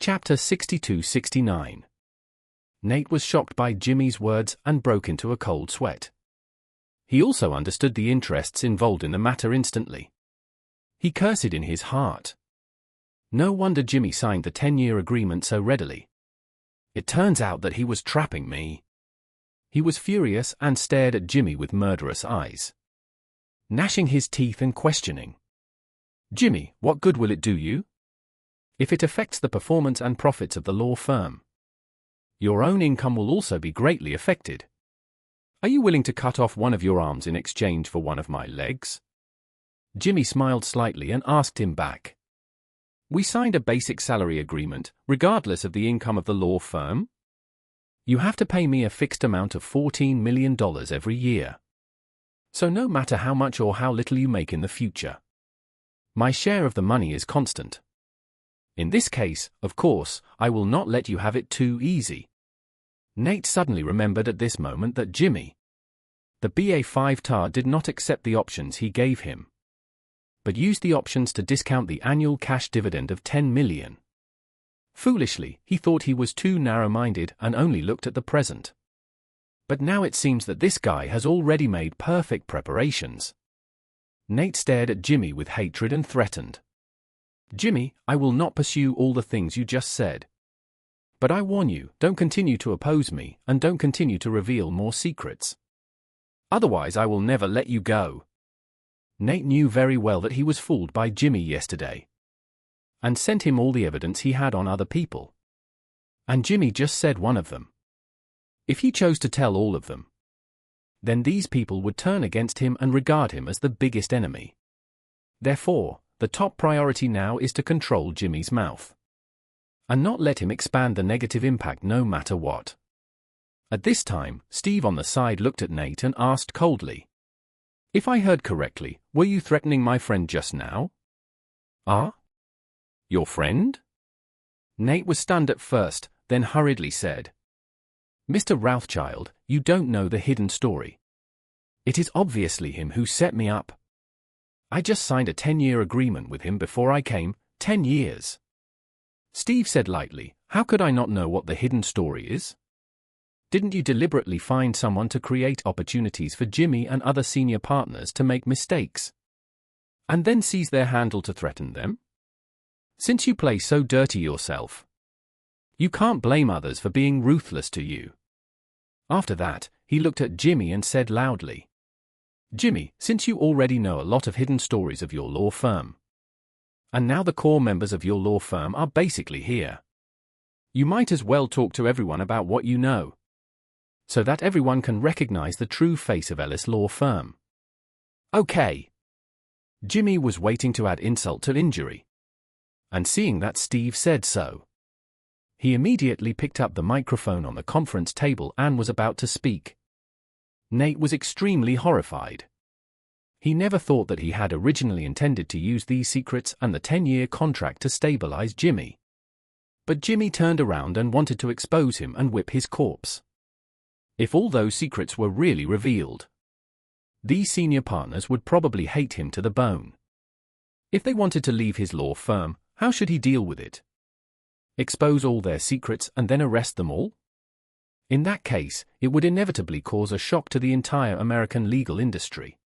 Chapter 62-69. Nate was shocked by Jimmy's words and broke into a cold sweat. He also understood the interests involved in the matter instantly. He cursed in his heart. No wonder Jimmy signed the 10-year agreement so readily. It turns out that he was trapping me. He was furious and stared at Jimmy with murderous eyes, gnashing his teeth and questioning. Jimmy, what good will it do you? If it affects the performance and profits of the law firm, your own income will also be greatly affected. Are you willing to cut off one of your arms in exchange for one of my legs? Jimmy smiled slightly and asked him back. We signed a basic salary agreement, regardless of the income of the law firm. You have to pay me a fixed amount of $14 million every year. So no matter how much or how little you make in the future, my share of the money is constant. In this case, of course, I will not let you have it too easy. Nate suddenly remembered at this moment that Jimmy, the BA5 tar, did not accept the options he gave him, but used the options to discount the annual cash dividend of $10 million. Foolishly, he thought he was too narrow-minded and only looked at the present. But now it seems that this guy has already made perfect preparations. Nate stared at Jimmy with hatred and threatened. Jimmy, I will not pursue all the things you just said. But I warn you, don't continue to oppose me, and don't continue to reveal more secrets. Otherwise I will never let you go. Nate knew very well that he was fooled by Jimmy yesterday, and sent him all the evidence he had on other people. And Jimmy just said one of them. If he chose to tell all of them, then these people would turn against him and regard him as the biggest enemy. Therefore, the top priority now is to control Jimmy's mouth, and not let him expand the negative impact no matter what. At this time, Steve on the side looked at Nate and asked coldly, If I heard correctly, were you threatening my friend just now? Ah? Your friend? Nate was stunned at first, then hurriedly said, Mr. Rothschild, you don't know the hidden story. It is obviously him who set me up. I just signed a 10-year agreement with him before I came, 10 years. Steve said lightly, How could I not know what the hidden story is? Didn't you deliberately find someone to create opportunities for Jimmy and other senior partners to make mistakes, and then seize their handle to threaten them? Since you play so dirty yourself, you can't blame others for being ruthless to you. After that, he looked at Jimmy and said loudly, Jimmy, since you already know a lot of hidden stories of your law firm, and now the core members of your law firm are basically here, you might as well talk to everyone about what you know, so that everyone can recognize the true face of Ellis Law Firm. Okay. Jimmy was waiting to add insult to injury, and seeing that Steve said so, he immediately picked up the microphone on the conference table and was about to speak. Nate was extremely horrified. He never thought that he had originally intended to use these secrets and the 10-year contract to stabilize Jimmy. But Jimmy turned around and wanted to expose him and whip his corpse. If all those secrets were really revealed, these senior partners would probably hate him to the bone. If they wanted to leave his law firm, how should he deal with it? Expose all their secrets and then arrest them all? In that case, it would inevitably cause a shock to the entire American legal industry.